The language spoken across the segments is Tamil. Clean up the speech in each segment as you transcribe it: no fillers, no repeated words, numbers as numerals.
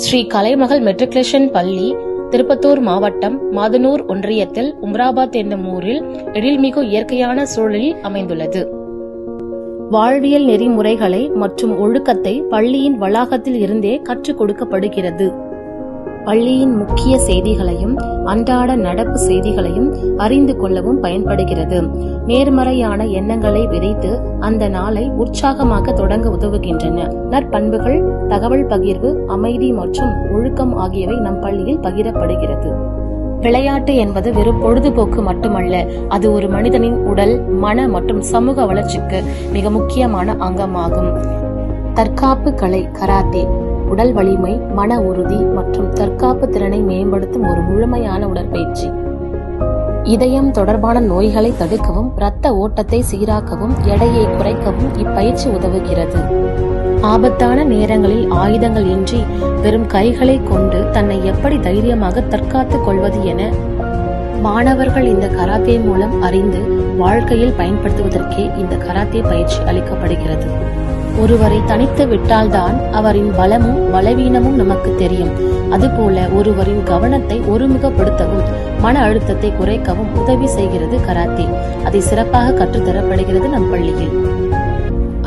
ஸ்ரீ கலைமகள் மெட்ரிகுலேஷன் பள்ளி திருப்பத்தூர் மாவட்டம் மாதனூர் ஒன்றியத்தில் உம்ராபாத் என்னும் ஊரில் எழில்மிகு இயற்கையான சூழலில் அமைந்துள்ளது. வாழ்வியல் நெறிமுறைகளை மற்றும் ஒழுக்கத்தை பள்ளியின் வளாகத்தில் இருந்தே கற்றுக் கொடுக்கப்படுகிறது. பள்ளியின் முக்கிய செய்திகளையும் அன்றாட நடப்பு செய்திகளையும் அறிந்து கொள்ளவும் பயன்படுகிறது. நேர்மறையான எண்ணங்களை விதைத்து அந்த நாளை உற்சாகமாக தொடங்க உதவுகின்றன. நற்பண்புகள், தகவல் பகிர்வு, அமைதி மற்றும் ஒழுக்கம் ஆகியவை நம் பள்ளியில் பகிரப்படுகிறது. விளையாட்டு என்பது வெறும் பொழுதுபோக்கு மட்டுமல்ல, அது ஒரு மனிதனின் உடல், மன மற்றும் சமூக வளர்ச்சிக்கு மிக முக்கியமான அங்கமாகும். தற்காப்பு கலை கராத்தே உடல் வலிமை, மன உறுதி மற்றும் தற்காப்பு திறனை மேம்படுத்தும் ஒரு முழுமையான உடற்பயிற்சி. இதயம் தொடர்பான நோய்களை தடுக்கவும், இரத்த ஓட்டத்தை சீராக்கவும், எடையை குறைக்கவும் இப்பயிற்சி உதவுகிறது. ஆபத்தான நேரங்களில் ஆயுதங்கள் இன்றி வெறும் கைகளை கொண்டு தன்னை எப்படி தைரியமாக தற்காத்துக் கொள்வது என மாணவர்கள் இந்த கராத்தே மூலம் அறிந்து வாழ்க்கையில் பயன்படுத்துவதற்கே இந்த கராத்தே பயிற்சி அளிக்கப்படுகிறது. ஒருவரை தனித்து விட்டால்தான் அவரின் பலமும் பலவீனமும் நமக்கு தெரியும். அதுபோல ஒருவரின் கவனத்தை ஒருமுகப்படுத்தவும் மன அழுத்தத்தை குறைக்கவும் உதவி செய்கிறது கராத்தே. அதை சிறப்பாக கற்றுத்தரப்படுகிறது நம் பள்ளியில்.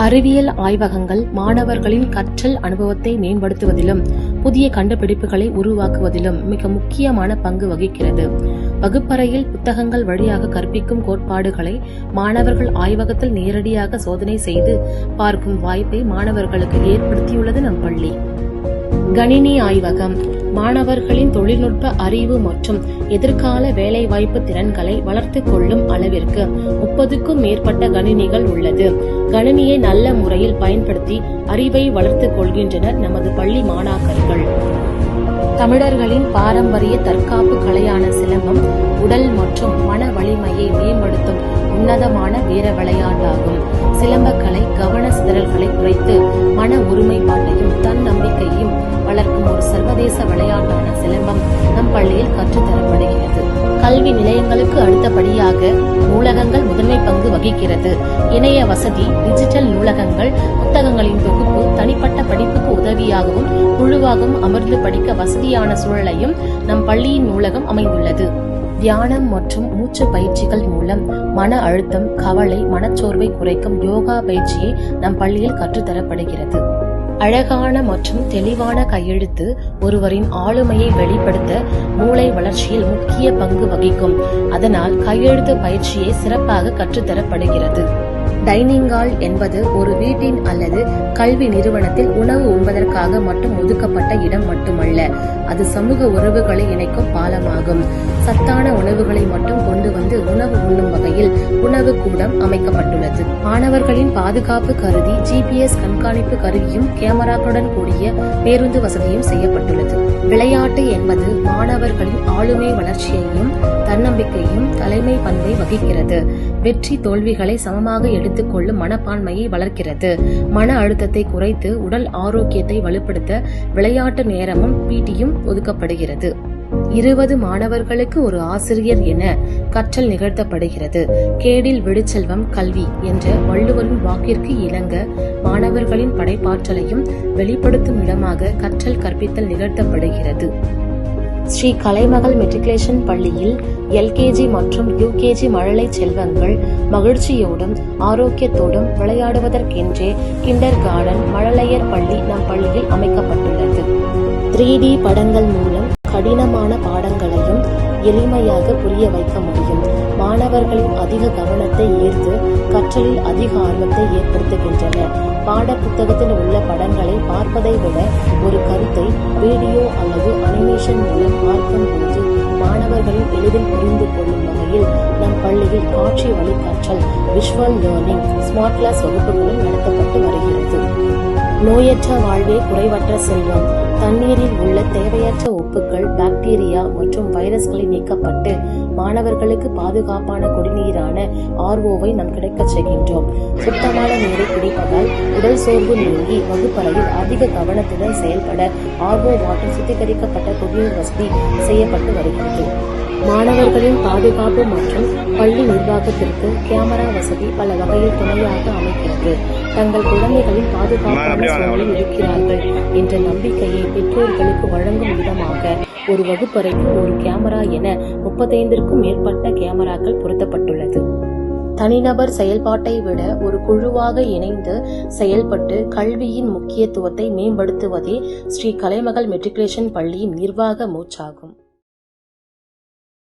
அறிவியல் ஆய்வகங்கள் மாணவர்களின் கற்றல் அனுபவத்தை மேம்படுத்துவதிலும் புதிய கண்டுபிடிப்புகளை உருவாக்குவதிலும் மிக முக்கியமான பங்கு வகிக்கிறது. வகுப்பறையில் புத்தகங்கள் வழியாக கற்பிக்கும் கோட்பாடுகளை மாணவர்கள் ஆய்வகத்தில் நேரடியாக சோதனை செய்து பார்க்கும் வாய்ப்பை மாணவர்களுக்கு ஏற்படுத்தியுள்ளது நம் பள்ளி. கணினி ஆய்வகம் மாணவர்களின் தொழில்நுட்ப அறிவு மற்றும் எதிர்கால வேலைவாய்ப்பு திறன்களை வளர்த்துக் கொள்ளும் அளவிற்கு 30க்கும் மேற்பட்ட கணினிகள் உள்ளது. கணினியை நல்ல முறையில் பயன்படுத்தி அறிவை வளர்த்துக் கொள்கின்றனர் நமது பள்ளி மாணாக்கர்கள். தமிழர்களின் பாரம்பரிய தற்காப்பு கலையான சிலம்பம் உடல் மற்றும் மன வலிமையை மேம்படுத்தும் உன்னதமான வீர விளையாட்டாகும். சிலம்பக்கலை கவன சிதறல்களை குறைத்து மன ஒருமைப்பாட்டையும் தன்னம்பிக்கையும் வளர்க்கும் ஒரு சர்வதேச விளையாட்டான சிலம்பம் நம் பள்ளியில் கற்றுத்தரப்படுகிறது. கல்வி நிலையங்களுக்கு அடுத்தபடியாக நூலகங்கள் முதன்மை பங்கு வகிக்கிறது. இணைய வசதி, டிஜிட்டல் நூலகங்கள், புத்தகங்களின் தொகுப்பு தனிப்பட்ட படிப்புக்கு உதவியாகவும் குழுவாகவும் அமர்ந்து படிக்க வசதியான சூழலையும் நம் பள்ளியின் நூலகம் அமைந்துள்ளது. தியானம் மற்றும் மூச்சு பயிற்சிகள் மூலம் மன அழுத்தம், கவலை, மனச்சோர்வை குறைக்கும் யோகா பயிற்சியை நம் பள்ளியில் கற்றுத்தரப்படுகிறது. அழகான மற்றும் தெளிவான கையெழுத்து ஒருவரின் ஆளுமையை வெளிப்படுத்த மூளை வளர்ச்சியில் முக்கிய பங்கு வகிக்கும். அதனால் கையெழுத்து பயிற்சியை சிறப்பாக கற்றுத்தரப்படுகிறது. டைனிங் ஹால் என்பது ஒரு வீட்டின் அல்லது கல்வி நிறுவனத்தில் உணவு உண்பதற்காக மட்டும் ஒதுக்கப்பட்ட இடம் மட்டுமல்ல, அது சமூக உறவுகளை இணைக்கும் பாலமாகும். சத்தான உணவுகளை மட்டும் கொண்டு வந்து உணவு உண்ணும் வகையில் உணவு கூடம் அமைக்கப்பட்டுள்ளது. மாணவர்களின் பாதுகாப்பு கருதி GPS கண்காணிப்பு கருவியும் கேமராக்களுடன் கூடிய பேருந்து வசதியும் செய்யப்பட்டுள்ளது. விளையாட்டு என்பது மாணவர்களின் ஆளுமை வளர்ச்சியையும் தன்னம்பிக்கையும் தலைமை பண்பை வகிக்கிறது. வெற்றி தோல்விகளை சமமாக எடுத்துக்கொள்ளும் மனப்பான்மையை வளர்க்கிறது. மன அழுத்தத்தை குறைத்து உடல் ஆரோக்கியத்தை வலுப்படுத்த விளையாட்டு நேரமும் PTயும் ஒதுக்கப்படுகிறது. 20 மாணவர்களுக்கு ஒரு ஆசிரியர் என கற்றல் நிகழ்த்தப்படுகிறது. கேடில் விடுச்செல்வம் கல்வி என்ற வள்ளுவரின் வாக்கிற்கு இணங்க மாணவர்களின் படைப்பாற்றலையும் வெளிப்படுத்தும் இடமாக கற்றல் கற்பித்தல் நிகழ்த்தப்படுகிறது. ஸ்ரீ கலைமகள் மெட்ரிகுலேஷன் பள்ளியில் LKG மற்றும் UKG மழலை செல்வங்கள் மகிழ்ச்சியோடும் ஆரோக்கியத்தோடும் விளையாடுவதற்கென்றே கிண்டர் கார்டன் மழலையர் பள்ளி நம் பள்ளியில் அமைக்கப்பட்டுள்ளது. 3D படங்கள் மூலம் கடினமான பாடங்களையும் எளிமையாக புரிய வைக்க முடியும். மாணவர்களின் அதிக கவனத்தை ஈர்த்து கற்றலில் அதிக ஆர்வத்தை ஏற்படுத்துகின்றன. பாட புத்தகத்தில் உள்ள படங்களை பார்ப்பதை விட ஒரு கருத்தை வீடியோ அல்லது அனிமேஷன் மூலம் பார்க்கும் போது மாணவர்களின் எளிதில் புரிந்து கொள்ளும் வகையில் நம் பள்ளியில் காட்சி வழி கற்றல் விஷுவல் லேர்னிங் ஸ்மார்ட் கிளாஸ் வகுப்புகளும் நடத்தப்பட்டு வருகிறது. நோயற்ற வாழ்வே குறைவற்ற செல்வம். தண்ணீரில் உள்ள தேவையற்ற உப்புக்கள், பாக்டீரியா மற்றும் வைரஸ்களை நீக்கப்பட்டு மாணவர்களுக்கு பாதுகாப்பான குடிநீரான ROவை நாம் கிடைக்கச் செய்கின்றோம். சுத்தமான நீரை குடிப்பதால் உடல் சோர்வு நீங்கி வகுப்பறையில் அதிக கவனத்துடன் செயல்பட RO வாட்டர் சுத்திகரிக்கப்பட்ட குடிநீர் வசதி செய்யப்பட்டு வருகிறது. மாணவர்களின் பாதுகாப்பு மற்றும் பள்ளி நிர்வாகத்திற்கு கேமரா வசதி பல வகையில் துணையாக அமைகிறது. தங்கள் குழந்தைகளின் பாதுகாப்பான சூழலில் இருக்கிறார்கள் என்ற நம்பிக்கையை பெற்றோர்களுக்கு வழங்கும் விதமாக ஒரு வகுப்பறைக்கு ஒரு கேமரா என 35க்கும் மேற்பட்ட கேமராக்கள் பொருத்தப்பட்டுள்ளது. தனிநபர் செயல்பாட்டை விட ஒரு குழுவாக இணைந்து செயல்பட்டு கல்வியின் முக்கியத்துவத்தை மேம்படுத்துவதே ஸ்ரீ கலைமகள் மெட்ரிகுலேஷன் பள்ளியின் நிர்வாக மூச்சாகும்.